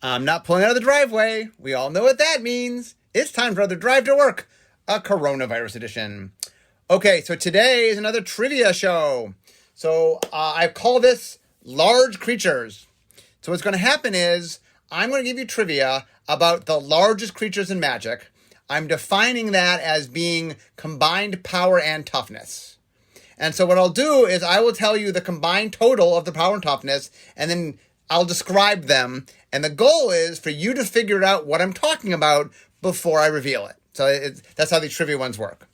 I'm not pulling out of the driveway. We all know what that means. It's time for another Drive to Work, a coronavirus edition. Okay, so today is another trivia show. So I call this Large Creatures. So what's going to happen is I'm going to give you trivia about the largest creatures in Magic. I'm defining that as being combined power and toughness. And so what I'll do is I will tell you the combined total of the power and toughness, and then I'll describe them. And the goal is for you to figure out what I'm talking about before I reveal it. So that's how these trivia ones work.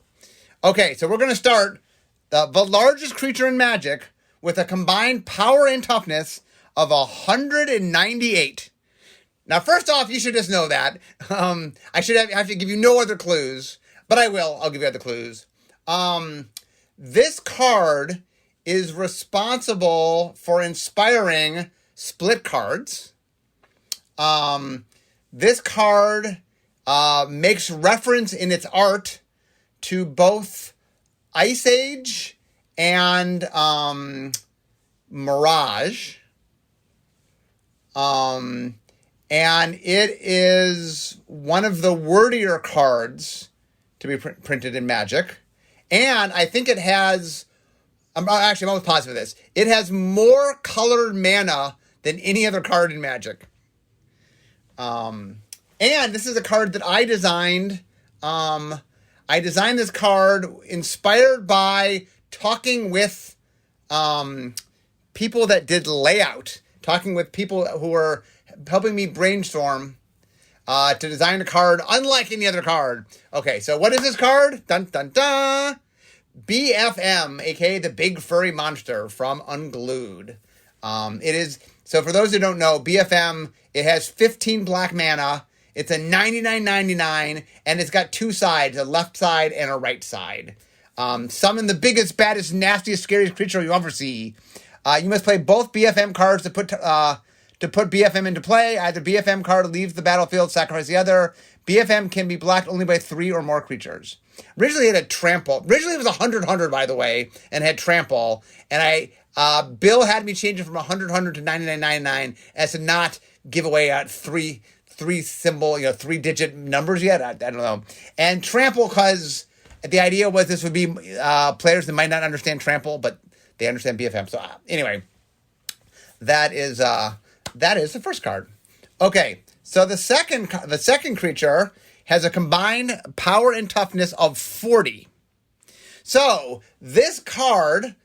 Okay, so we're going to start the largest creature in Magic with a combined power and toughness of 198. Now, first off, you should just know that. I should have to give you no other clues, but I will. I'll give you other clues. This card is responsible for inspiring split cards. This card makes reference in its art to both Ice Age and Mirage. And it is one of the wordier cards to be printed in Magic. And I think it has, I'm almost positive of this, it has more colored mana than any other card in Magic. And this is a card that I designed. I designed this card inspired by talking with people that did layout, talking with people who were helping me brainstorm to design a card unlike any other card. Okay, so what is this card? Dun, dun, dun. BFM, aka the Big Furry Monster from Unglued. It is, so for those who don't know, BFM, it has 15 black mana. It's a 99.99, and it's got two sides, a left side and a right side. Summon the biggest, baddest, nastiest, scariest creature you ever see. You must play both BFM cards to put BFM into play. Either BFM card leaves the battlefield, sacrifice the other. BFM can be blocked only by 3 or more creatures. Originally it had trample. Originally it was 100, by the way, and had trample. And Bill had me change it from 100 to 99.99 as to not give away at three symbol, 3-digit numbers yet. I don't know. And trample, because the idea was this would be players that might not understand trample, but they understand BFM. So anyway, that is the first card. Okay, so the second creature has a combined power and toughness of 40. So this card,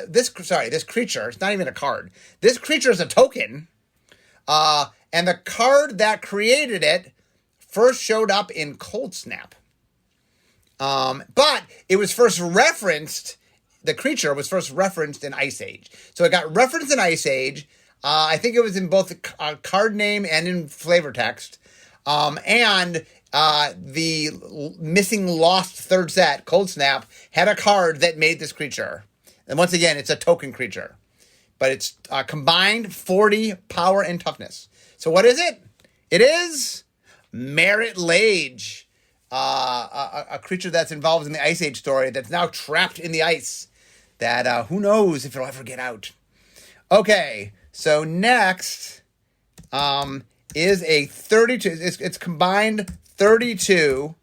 this creature, it's not even a card. This creature is a token, and the card that created it first showed up in Cold Snap. But it was first referenced. The creature was first referenced in Ice Age. So it got referenced in Ice Age. I think it was in both the card name and in flavor text. And the missing lost third set, Cold Snap, had a card that made this creature. And once again, it's a token creature. But it's combined 40 power and toughness. So what is it? It is Marit Lage. A creature that's involved in the Ice Age story that's now trapped in the ice. That who knows if it'll ever get out. Okay, so next is a 32. It's combined 32.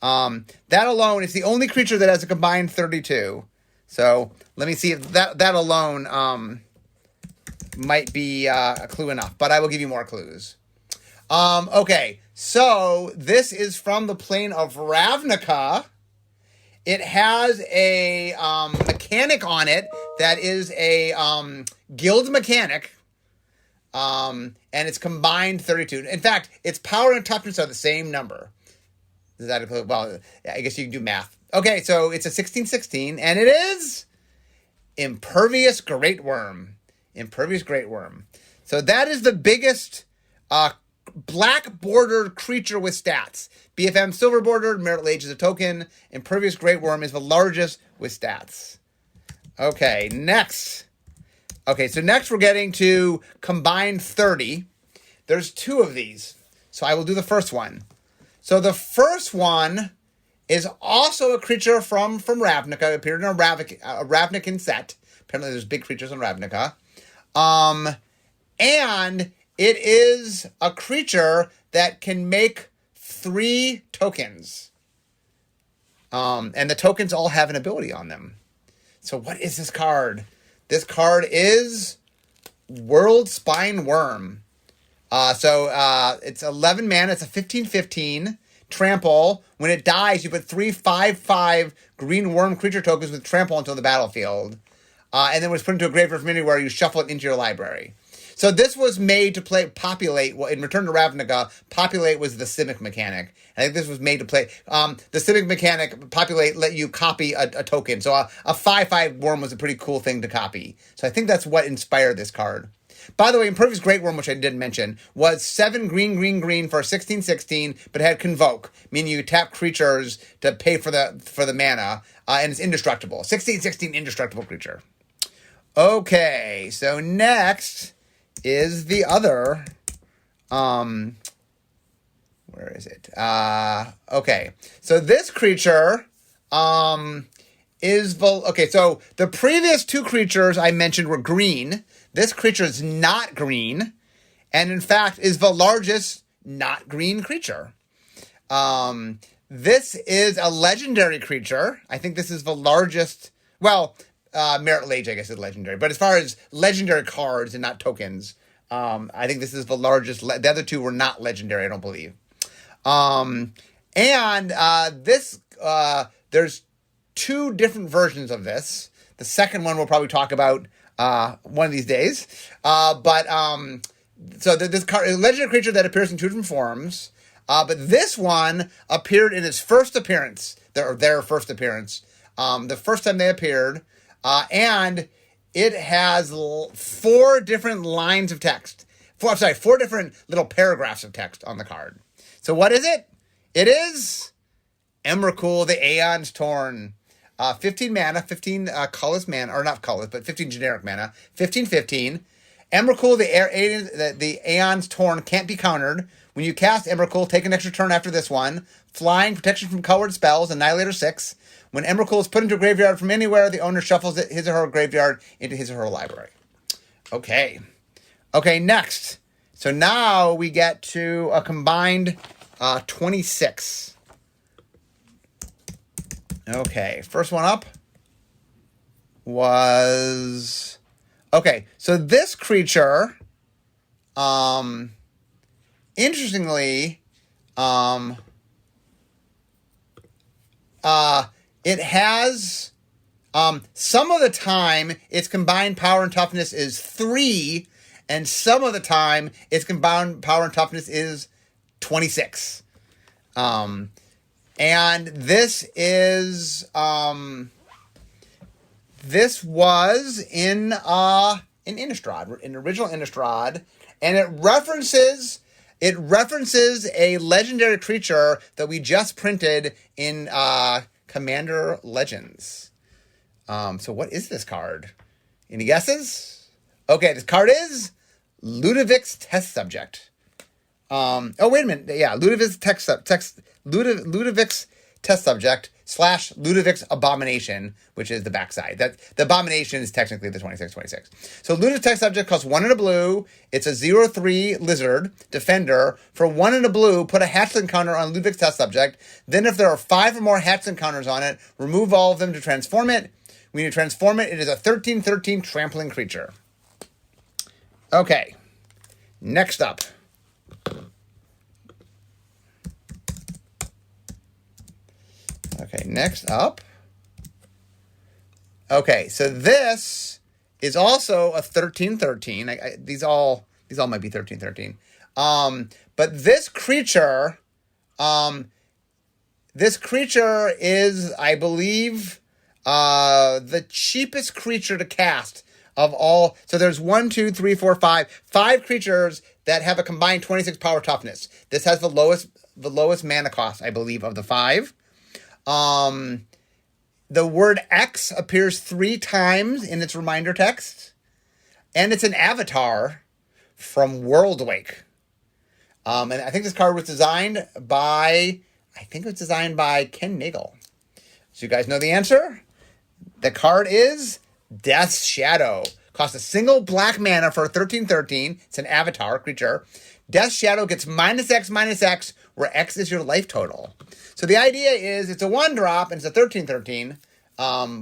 That alone is the only creature that has a combined 32. So let me see if that alone might be a clue enough. But I will give you more clues. Okay, so this is from the plane of Ravnica. It has a mechanic on it that is a guild mechanic, and it's combined 32. In fact, its power and toughness are the same number. Is that well? I guess you can do math. Okay, so it's a 16/16, and it is Impervious Great Worm. Impervious Great Worm. So that is the biggest black bordered creature with stats. BFM silver bordered, Marit Lage is a token, Impervious Great Worm is the largest with stats. Okay, next. Okay, so next we're getting to combined 30. There's 2 of these. So I will do the first one. So the first one is also a creature from Ravnica. It appeared in a Ravnican set. Apparently there's big creatures in Ravnica. And it is a creature that can make 3 tokens. And the tokens all have an ability on them. So what is this card? This card is World Spine Worm. It's 11 mana. It's a 15/15 trample. When it dies, you put 3 5/5 green worm creature tokens with trample into the battlefield. And then when it's put into a graveyard from anywhere, you shuffle it into your library. So this was made to populate. Well, in Return to Ravnica, populate was the Simic mechanic. I think this was made to play. The Simic mechanic, populate, let you copy a token. So a 5/5 worm was a pretty cool thing to copy. So I think that's what inspired this card. By the way, Impervious Great Worm, which I didn't mention, was 7 green for a 16/16, but it had Convoke, meaning you tap creatures to pay for the mana, and it's indestructible. 16/16 indestructible creature. Okay, so next is the other, where is it? Okay, so this creature, so the previous 2 creatures I mentioned were green. This creature is not green, and in fact is the largest not green creature. This is a legendary creature. I think this is the largest, Merit Lage, I guess, is legendary. But as far as legendary cards and not tokens, I think this is the largest. The other 2 were not legendary, I don't believe. There's 2 different versions of this. The second one we'll probably talk about one of these days. So this card is a legendary creature that appears in 2 different forms. But this one appeared in its first appearance, their first appearance, the first time they appeared. And it has 4 different lines of text. 4 different little paragraphs of text on the card. So what is it? It is Emrakul, the Aeon's Torn. 15 mana, 15 colorless mana, or not colorless, but 15 generic mana. 15/15. Emrakul, the Aeon's Torn, can't be countered. When you cast Emrakul, take an extra turn after this one. Flying, protection from colored spells, Annihilator 6. When Emrakul is put into a graveyard from anywhere, the owner shuffles his or her graveyard into his or her library. Okay, next. So now we get to a combined 26. Okay, first one up was... Okay, so this creature, interestingly, it has, some of the time, its combined power and toughness is 3, and some of the time, its combined power and toughness is 26. And this is, this was in Innistrad, in original Innistrad, and it references a legendary creature that we just printed in Commander Legends. So what is this card? Any guesses? Okay, this card is Ludevic's Test Subject. Wait a minute. Yeah, Ludevic's Test Subject / Ludevic's Abomination, which is the backside. The Abomination is technically the 26/26. So Ludevic's Test Subject costs 1 and a blue. It's a 0/3 lizard defender. For 1 and a blue, put a hatchling counter on Ludevic's Test Subject. Then if there are 5 or more hatchling counters on it, remove all of them to transform it. When you transform it, it is a 13/13 trampling creature. Okay, next up. Okay, next up. Okay, so this is also a 13/13. These all might be 13/13. But this creature is, I believe, the cheapest creature to cast of all. So there's 1, 2, 3, 4, 5 creatures that have a combined 26 power toughness. This has the lowest mana cost, I believe, of the 5. The word X appears 3 times in its reminder text, and it's an avatar from Worldwake. And I think this card was designed by Ken Nagel. So you guys know the answer? The card is Death's Shadow. Costs a single black mana for a 13/13. It's an avatar creature. Death Shadow gets -X/-X, where X is your life total. So the idea is it's a 1-drop and it's a 13/13,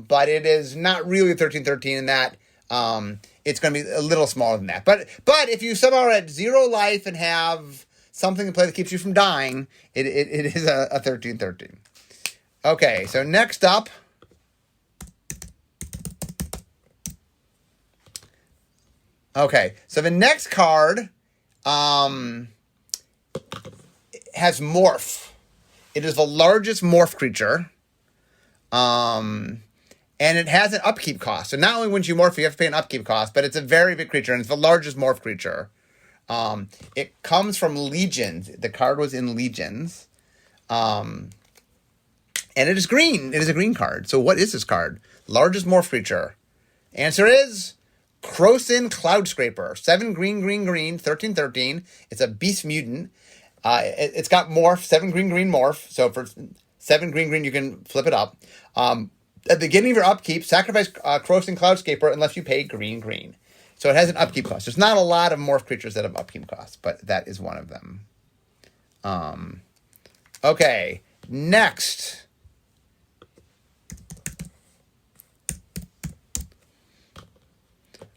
but it is not really a 13/13 in that it's going to be a little smaller than that. But if you somehow are at 0 life and have something to play that keeps you from dying, it is a 13/13. Okay, so next up. Okay, so the next card has Morph. It is the largest Morph creature. And it has an upkeep cost. So not only when you morph, you have to pay an upkeep cost, but it's a very big creature, and it's the largest Morph creature. It comes from Legions. The card was in Legions. And it is green. It is a green card. So what is this card? Largest Morph creature. Answer is Krosan Cloudscraper. 7 green, 13/13. It's a beast mutant. It's got morph, 7 green, morph. So for 7 green, you can flip it up. At the beginning of your upkeep, sacrifice Krosan Cloudscaper unless you pay green. So it has an upkeep cost. There's not a lot of morph creatures that have upkeep costs, but that is one of them. Okay, next.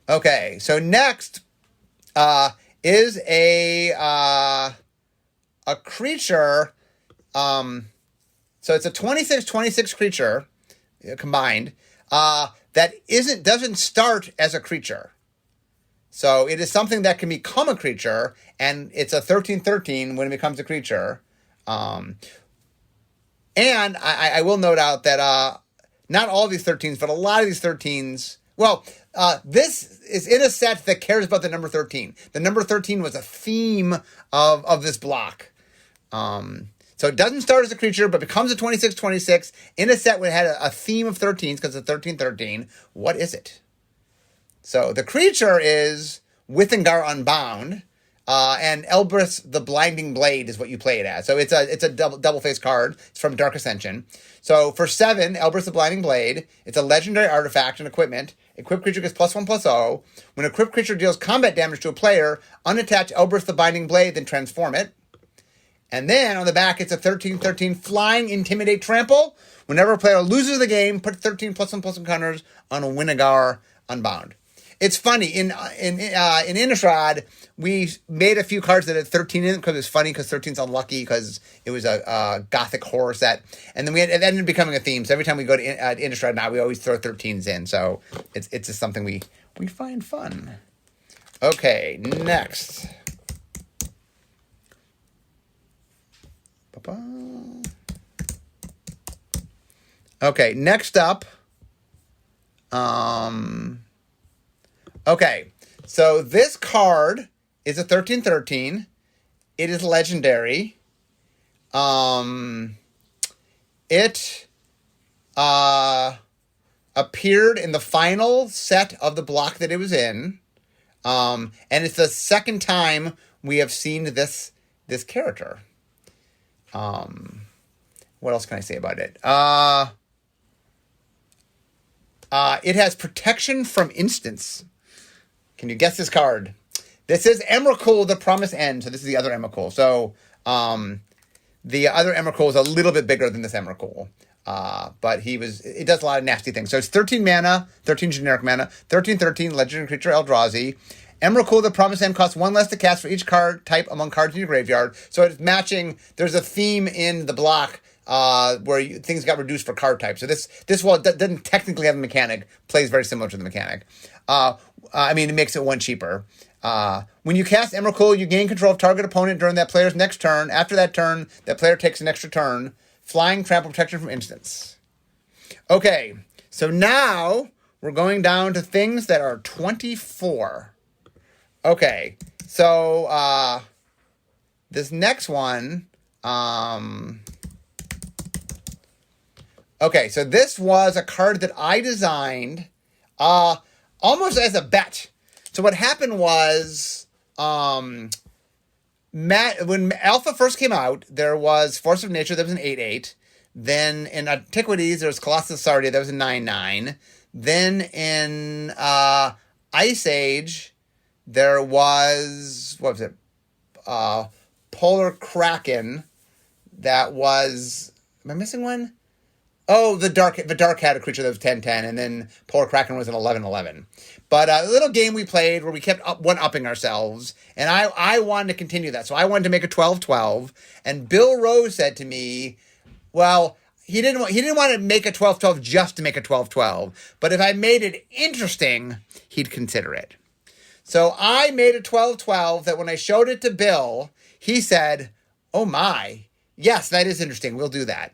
Okay, so next is a creature. So it's a 26/26 creature combined that doesn't start as a creature. So it is something that can become a creature, and it's a 13/13 when it becomes a creature. And I will note out that not all of these 13s, but a lot of these 13s. Well, this is in a set that cares about the number 13. The number 13 was a theme of this block. So it doesn't start as a creature, but becomes a 26/26 in a set where it had a theme of 13s because it's 13/13. What is it? So the creature is Withengar Unbound, and Elbrith the Blinding Blade is what you play it as. So it's a double-face card. It's from Dark Ascension. So for 7, Elbrith the Blinding Blade, it's a legendary artifact and equipment. Equipped creature gets +1/+0. When an equipped creature deals combat damage to a player, unattach Elbrith the Binding Blade, then transform it. And then on the back, it's a 13/13 Flying, Intimidate, Trample. Whenever a player loses the game, put 13 +1/+1 counters on a Withengar Unbound. It's funny, in Innistrad, we made a few cards that had 13 in it because it was funny, because 13's unlucky, because it was a gothic horror set. And then it ended up becoming a theme. So every time we go to Innistrad now, we always throw 13s in. So it's just something we find fun. Okay, next. Okay, next up. Okay, so this card is a 13/13. It is legendary. It appeared in the final set of the block that it was in. And it's the second time we have seen this character. What else can I say about it? It has protection from instants. Can you guess this card? This is Emrakul, the Promised End. So this is the other Emrakul. So the other Emrakul is a little bit bigger than this Emrakul. But it does a lot of nasty things. So it's 13 mana, 13 generic mana, 13/13 legendary creature Eldrazi. Emrakul, the Promised End, costs 1 less to cast for each card type among cards in your graveyard. So it's matching. There's a theme in the block where things got reduced for card type. So this while it doesn't technically have a mechanic, plays very similar to the mechanic. It makes it 1 cheaper. When you cast Emrakul, you gain control of target opponent during that player's next turn. After that turn, that player takes an extra turn. Flying, trample, protection from instants. Okay, so now we're going down to things that are 24. Okay, so this next one. Okay, so this was a card that I designed almost as a bet. So what happened was, when Alpha first came out, there was Force of Nature that was an 8/8. Then in Antiquities, there was Colossus of Sardia that was a 9/9. Then in Ice Age, there was, what was it? Polar Kraken. That was, am I missing one? Oh, the dark had a creature that was 10/10, and then Polar Kraken was an 11/11. But a little game we played where we kept one-upping ourselves, and I wanted to continue that. So I wanted to make a 12/12, and Bill Rose said to me, well, he didn't want to make a 12/12 just to make a 12/12, but if I made it interesting, he'd consider it. So I made a 12/12 that when I showed it to Bill, he said, oh my, yes, that is interesting. We'll do that.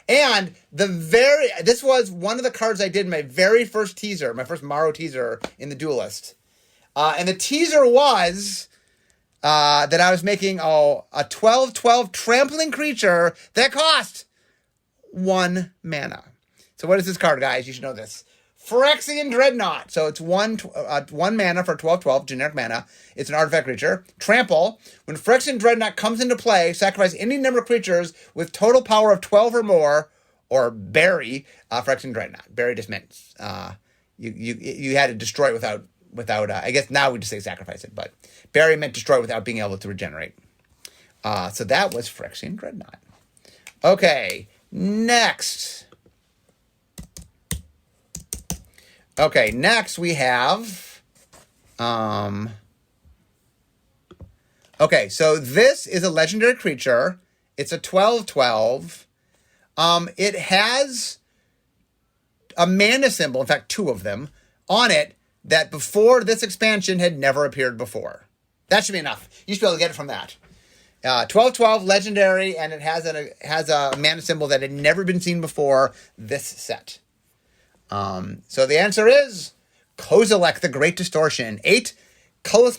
And this was one of the cards I did in my very first teaser, my first Maro teaser in the Duelist. And the teaser was that I was making a 12/12 trampling creature that cost 1 mana. So what is this card, guys? You should know this. Phyrexian Dreadnought. So it's 1 mana for 12/12, generic mana. It's an artifact creature. Trample. When Phyrexian Dreadnought comes into play, sacrifice any number of creatures with total power of 12 or more, or bury Phyrexian Dreadnought. Bury just meant you had to destroy it without I guess now we just say sacrifice it, but bury meant destroy without being able to regenerate. So that was Phyrexian Dreadnought. Okay, next. Okay, next we have, okay, so this is a legendary creature. It's a 12/12. It has a mana symbol, in fact, 2 of them, on it that before this expansion had never appeared before. That should be enough. You should be able to get it from that. 12/12, legendary, and it has a mana symbol that had never been seen before this set. So the answer is Kozilek, the Great Distortion. 8 colorless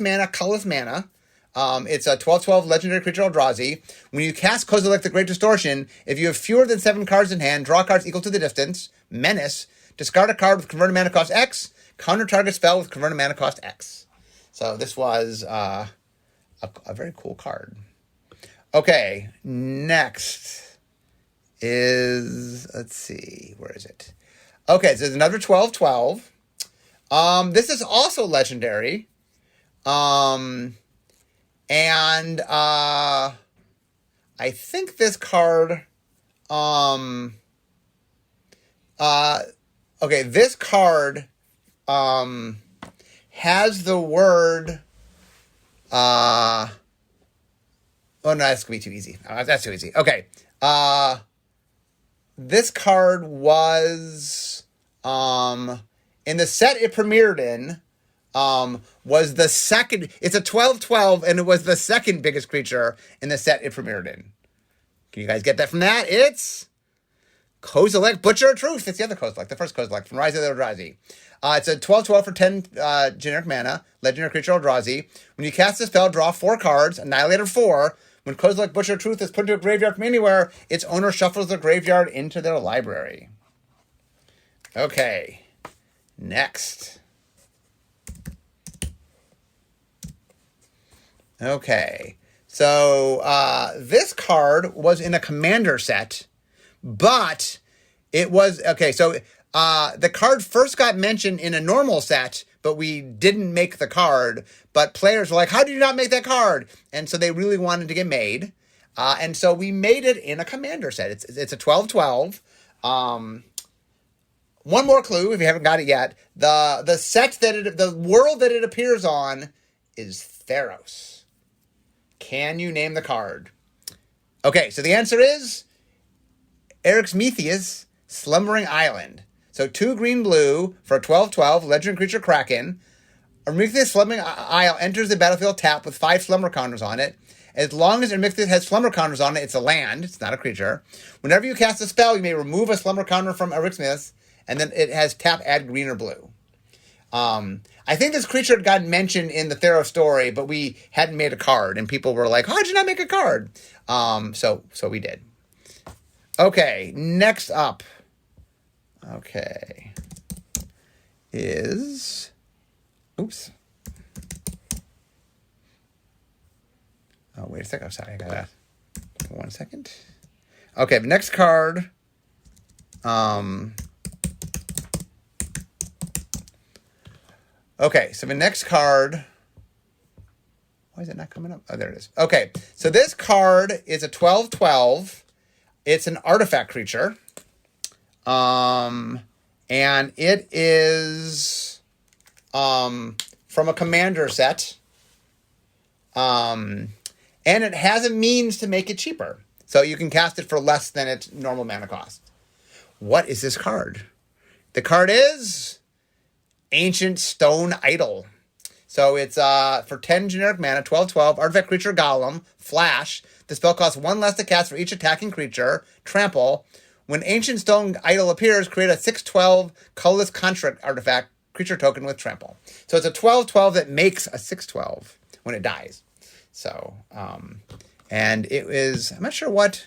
mana. It's a 12/12 legendary creature Eldrazi. When you cast Kozilek, the Great Distortion, if you have fewer than 7 cards in hand, draw cards equal to the distance, menace, discard a card with converted mana cost X, counter target spell with converted mana cost X. So this was a very cool card. Okay, next is, let's see, where is it? Okay, so there's another 12/12. This is also legendary. And I think this card, okay, this card has the word, oh no, that's gonna be too easy. That's too easy. Okay. This card was, in the set it premiered in, was the second, it's a 12/12, and it was the second biggest creature in the set it premiered in. Can you guys get that from that? It's Kozilek, Butcher of Truth. It's the other Kozilek, the first Kozilek from Rise of the Eldrazi. It's a 12/12 for 10 generic mana, legendary creature Eldrazi. When you cast a spell, draw 4 cards, Annihilator 4. When Kozilek, Butcher of Truth is put into a graveyard from anywhere, its owner shuffles the graveyard into their library. Okay, next. Okay, so this card was in a commander set, but it was, okay, so the card first got mentioned in a normal set, but we didn't make the card, but players were like, how did you not make that card? And so they really wanted to get made, and so we made it in a commander set. It's a 12/12. One more clue, if you haven't got it yet, the world that it appears on is Theros. Can you name the card? Okay, so the answer is Eryximethys, Slumbering Island. So 2 green-blue for a 12/12 legendary creature Kraken. Eryximethys Slumbering Isle enters the battlefield tapped with 5 slumber counters on it. As long as Eryximethys has slumber counters on it, it's a land. It's not a creature. Whenever you cast a spell, you may remove a slumber counter from Eryximethys, and then it has tap, add green or blue. I think this creature had gotten mentioned in the Theros story, but we hadn't made a card, and people were like, how did you not make a card? So we did. Okay, next up. Okay. Is... Oops. Oh, wait a second. I'm sorry. I gotta... 1 second. Okay, the next card... Okay, so the next card. Why is it not coming up? Oh, there it is. Okay, so this card is a 12/12. It's an artifact creature. And it is from a commander set. And it has a means to make it cheaper. So you can cast it for less than its normal mana cost. What is this card? The card is Ancient Stone Idol. So it's for 10 generic mana, 12/12, artifact creature golem, flash. The spell costs 1 less to cast for each attacking creature, trample. When Ancient Stone Idol appears, create a 6/12 colorless construct artifact creature token with trample. So it's a 12/12 that makes a 6/12 when it dies. So, and it is, I'm not sure what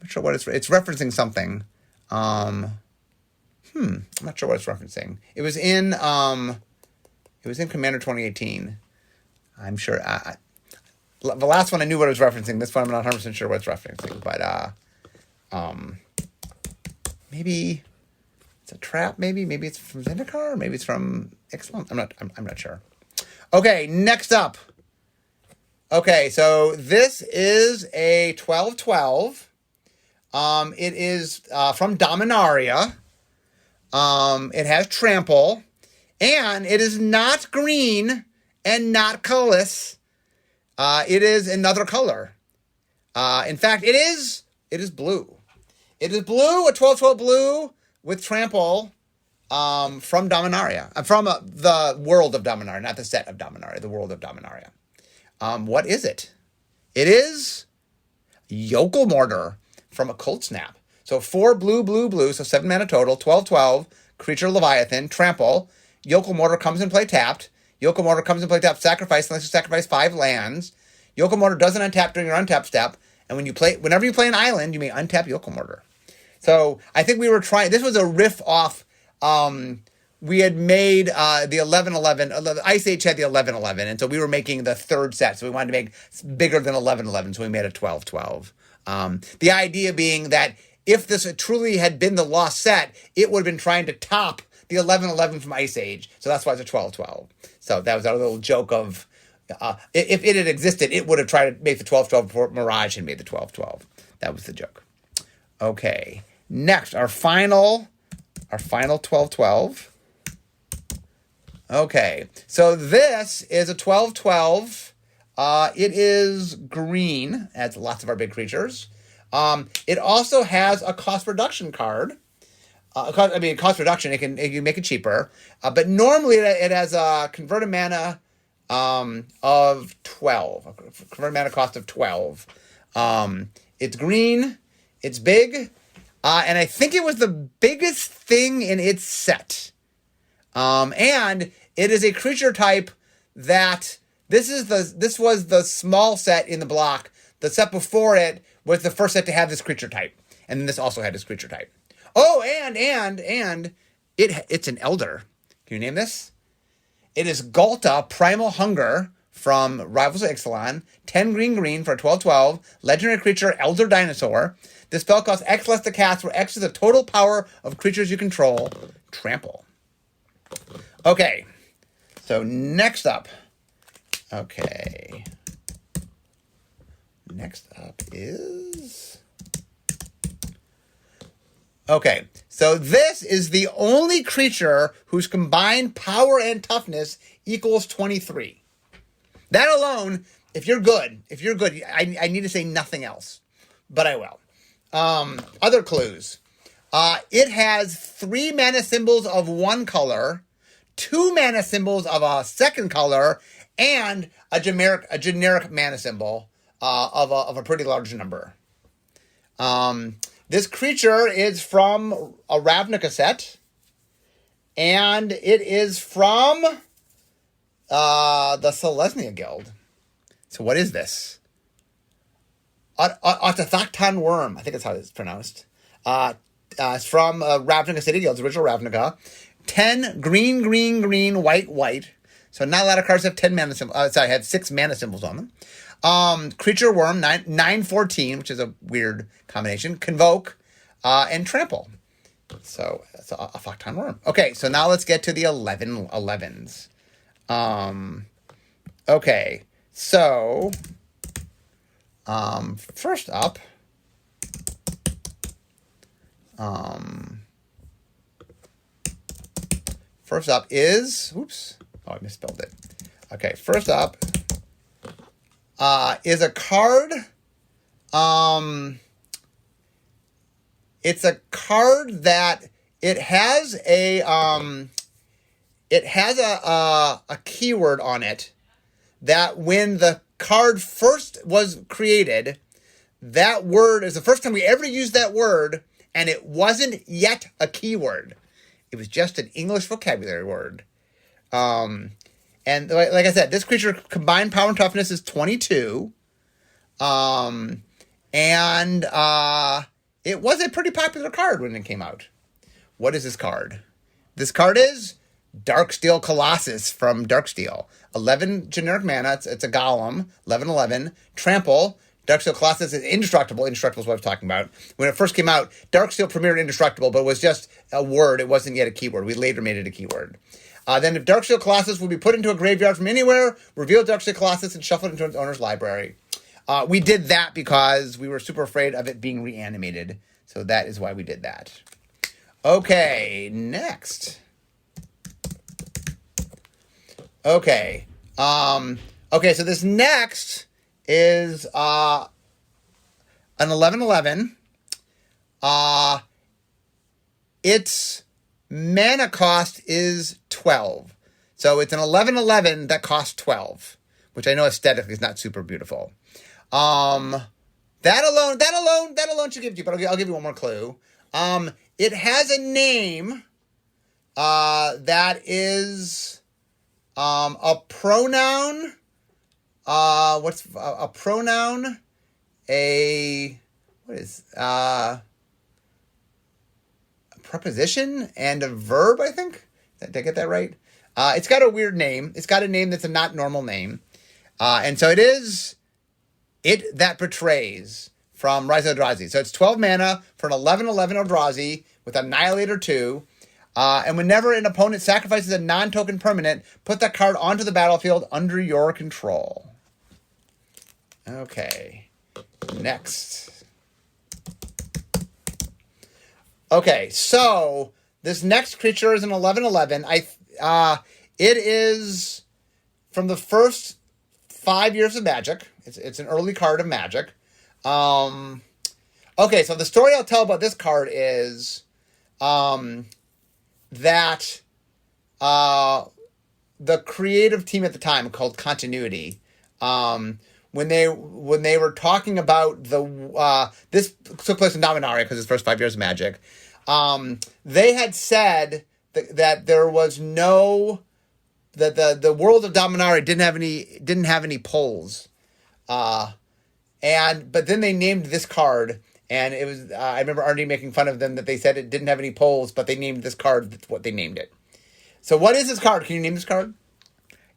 it's referencing something. I'm not sure what it's referencing. It was in Commander 2018. I'm sure. The last one I knew what it was referencing. This one I'm not 100% sure what it's referencing. But maybe it's a trap. Maybe it's from Zendikar. Maybe it's from X1. I'm not sure. Okay, next up. Okay, so this is a 12/12. It is from Dominaria. It has trample. And it is not green and not colorless. It is another color. In fact, it is blue. It is blue, a 12/12 blue with trample from Dominaria. From the world of Dominaria, not the set of Dominaria, the world of Dominaria. What is it? It is Yokel Mortar from Occult Snap. So 4 blue, blue, blue, so 7 mana total, 12/12, creature Leviathan, trample. Yokel Mortar comes in play tapped. Yokel Mortar comes in play tapped, sacrifice, unless you sacrifice 5 lands. Yokel Mortar doesn't untap during your untap step. And whenever you play an island, you may untap Yokel Mortar. So I think we were trying, this was a riff off, we had made the 11/11, Ice Age had the 11/11, and so we were making the third set, so we wanted to make bigger than 11/11, so we made a 12/12. The idea being that if this truly had been the lost set, it would have been trying to top the 11/11 from Ice Age, so that's why it's a 12/12. So that was our little joke of, if it had existed, it would have tried to make the 12/12 before Mirage had made the 12/12. That was the joke. Okay, next, our final 12/12. Okay, so this is a 12/12. It is green, as lots of our big creatures. It also has a cost reduction card. Cost reduction, it can make it cheaper. But normally it has a converted mana of 12. A converted mana cost of 12. It's green. It's big. And I think it was the biggest thing in its set. And it is a creature type that this was the small set in the block. The set before it was the first set to have this creature type. And then this also had this creature type. Oh, and it's an Elder. Can you name this? It is Ghalta Primal Hunger from Rivals of Ixalan. 10 green for a 12/12. Legendary creature, Elder Dinosaur. This spell costs X less to cast, where X is the total power of creatures you control. Trample. Okay. So next up. Okay. Next up is... Okay, so this is the only creature whose combined power and toughness equals 23. That alone, if you're good, I need to say nothing else, but I will. Other clues. It has 3 mana symbols of one color, 2 mana symbols of a second color, and a generic mana symbol of a pretty large number. This creature is from a Ravnica set, and it is from the Selesnya Guild. So what is this? Autothakton Worm, I think that's how it's pronounced. It's from Ravnica City Guild, original Ravnica. 10 green, white. So not a lot of cards have 10 mana symbols. Have 6 mana symbols on them. Creature Worm, 9/14, which is a weird combination. Convoke, and Trample. So it's a Autothakton Worm. Okay, so now let's get to the 11/11s. Okay, so first up, is, oops, oh, I misspelled it. Okay, first up is a card. It's a card that it has a keyword on it that when the card first was created, that word is the first time we ever used that word, and it wasn't yet a keyword. It was just an English vocabulary word. And like I said, this creature combined power and toughness is 22. And it was a pretty popular card when it came out. What is this card? This card is Darksteel Colossus from Darksteel. 11 generic mana. It's a golem. 11/11. Trample. Darksteel Colossus is indestructible. Indestructible is what I was talking about. When it first came out, Darksteel premiered indestructible, but it was just a word. It wasn't yet a keyword. We later made it a keyword. Then if Darksteel Colossus would be put into a graveyard from anywhere, reveal Darksteel Colossus and shuffle it into its owner's library. We did that because we were super afraid of it being reanimated. So that is why we did that. Okay, next. Okay. Okay, so this next is an 11/11. Its mana cost is 12. So it's an 11/11 that costs 12, which I know aesthetically is not super beautiful. That alone should give it to you, but I'll give you one more clue. It has a name that is a pronoun. What's a pronoun? A preposition and a verb, I think. Did I get that right? It's got a weird name. It's got a name that's a not normal name. And so it is It That Betrays from Rise of Eldrazi. So it's 12 mana for an 11/11 Eldrazi with Annihilator 2. And whenever an opponent sacrifices a non-token permanent, put that card onto the battlefield under your control. Okay. Next. Okay, so this next creature is an 11/11. It is from the first 5 years of Magic. It's an early card of Magic. Okay, so the story I'll tell about this card is that the creative team at the time, called Continuity, when they were talking about this took place in Dominaria because it's the first 5 years of Magic, they had said that there was no, that the world of Dominaria didn't have any polls, but then they named this card. And it was, I remember Arnie making fun of them that they said it didn't have any polls, but they named this card, that's what they named it. So what is this card? Can you name this card?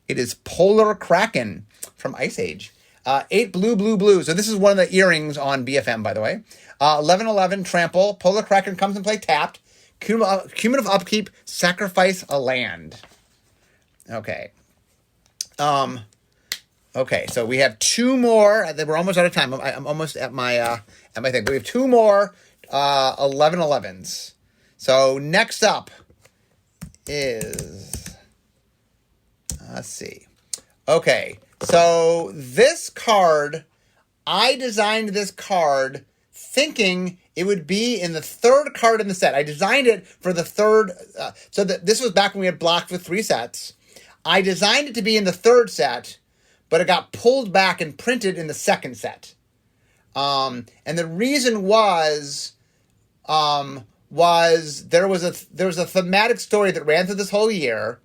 It is Polar Kraken from Ice Age. 8 blue. So this is one of the earrings on BFM, by the way. 11/11 Trample. Polar Kraken comes in play tapped. Cumulative upkeep, sacrifice a land. Okay. Okay, so we have two more. We're almost out of time. I'm almost at my thing. But we have two more 11/11s. So next up is, let's see. Okay, so this card, I designed this card thinking it would be in the third card in the set. I designed it for the third. So this was back when we had blocked with 3 sets. I designed it to be in the third set, but it got pulled back and printed in the second set. And the reason was there was a thematic story that ran through this whole year,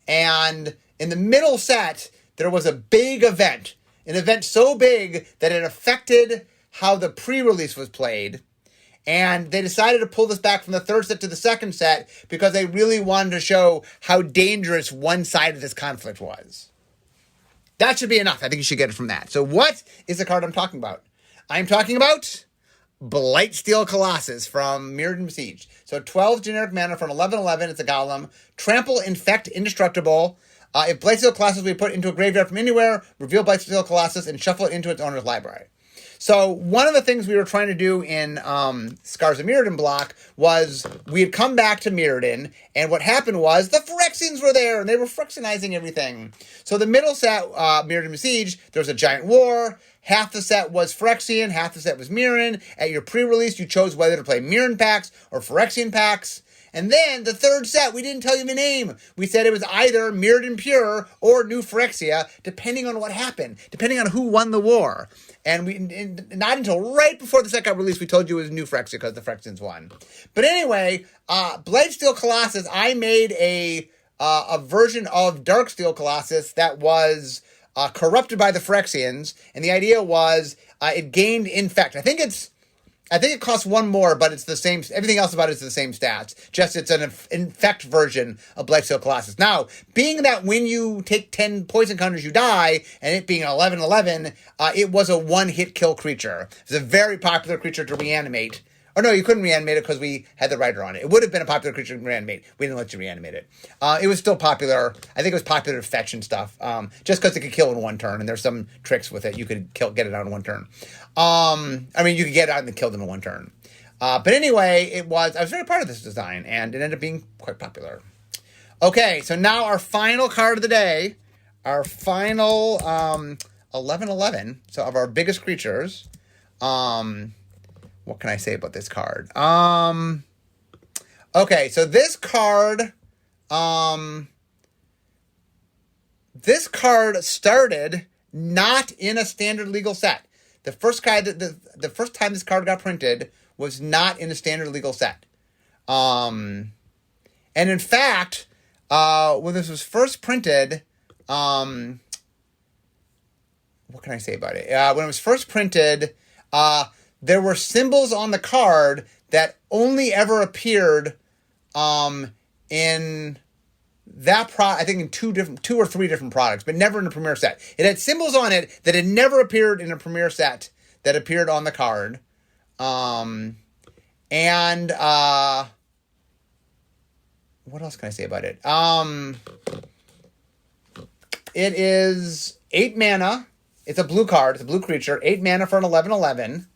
and in the middle set there was a big event, an event so big that it affected how the pre-release was played, and they decided to pull this back from the third set to the second set because they really wanted to show how dangerous one side of this conflict was. That should be enough. I think you should get it from that. So what is the card I'm talking about? I'm talking about Blightsteel Colossus from Mirrodin Siege. So 12 generic mana for an 11/11. It's a golem. Trample, Infect, Indestructible. If Blightsteel Colossus we put into a graveyard from anywhere, reveal Blightsteel Colossus and shuffle it into its owner's library. So one of the things we were trying to do in Scars of Mirrodin block was we had come back to Mirrodin, and what happened was the Phyrexians were there, and they were Phyrexianizing everything. So the middle set, Mirrodin Besieged, there was a giant war. Half the set was Phyrexian, half the set was Mirran. At your pre-release, you chose whether to play Mirran packs or Phyrexian packs. And then the third set, we didn't tell you the name. We said it was either Mirrodin Pure or New Phyrexia, depending on what happened, depending on who won the war. And not until right before the set got released, we told you it was New Phyrexia because the Phyrexians won. But anyway, Blightsteel Colossus, I made a version of Darksteel Colossus that was corrupted by the Phyrexians, and the idea was it gained Infect. I think it costs one more, but it's the same. Everything else about it is the same stats. Just it's an Infect version of Blightsteel Colossus. Now, being that when you take 10 poison counters, you die, and it being an 11/11, it was a one-hit kill creature. It's a very popular creature to reanimate. Or no, you couldn't reanimate it because we had the rider on it. It would have been a popular creature to reanimate. We didn't let you reanimate it. It was still popular. I think it was popular to fetch and stuff. Just because it could kill in one turn, and there's some tricks with it. You could get it out in one turn. You could get it out and then kill them in one turn. But anyway, I was very proud of this design, and it ended up being quite popular. Okay, so now our final card of the day, our final 11/11, so of our biggest creatures. What can I say about this card? Okay, so this card started not in a standard legal set. The first time this card got printed was not in a standard legal set. And in fact, when this was first printed, what can I say about it? When it was first printed, there were symbols on the card that only ever appeared in that I think in two or three different products, but never in a Premier set. It had symbols on it that had never appeared in a Premier set that appeared on the card. What else can I say about it? It is 8 mana. It's a blue card. It's a blue creature. 8 mana for an 11/11.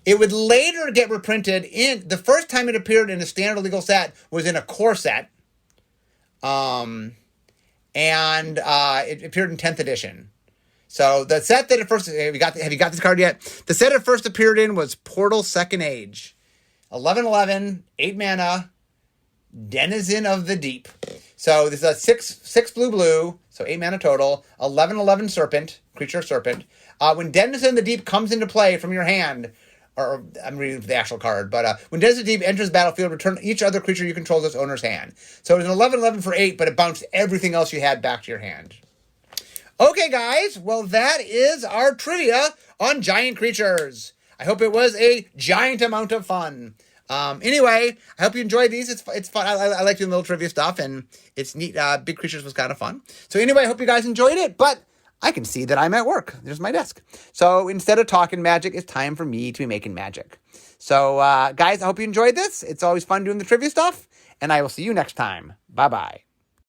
It would later get reprinted the first time it appeared in a standard legal set was in a core set. It appeared in 10th edition. So the set that it first, have you got this card yet? The set it first appeared in was Portal Second Age. 11/11, 8 mana, Denizen of the Deep. So this is a 6 blue, so 8 mana total. 11/11 serpent, creature serpent. When Denizen of the Deep comes into play from your hand, or I'm reading the actual card, but when Denizen of the Deep enters the battlefield, return each other creature you control to its owner's hand. So it was an 11/11 for 8, but it bounced everything else you had back to your hand. Okay, guys, well, that is our trivia on giant creatures. I hope it was a giant amount of fun. Anyway, I hope you enjoyed these. It's fun. I like doing little trivia stuff, and it's neat. Big Creatures was kind of fun. So anyway, I hope you guys enjoyed it, but I can see that I'm at work. There's my desk. So instead of talking magic, it's time for me to be making magic. So, guys, I hope you enjoyed this. It's always fun doing the trivia stuff, and I will see you next time. Bye-bye.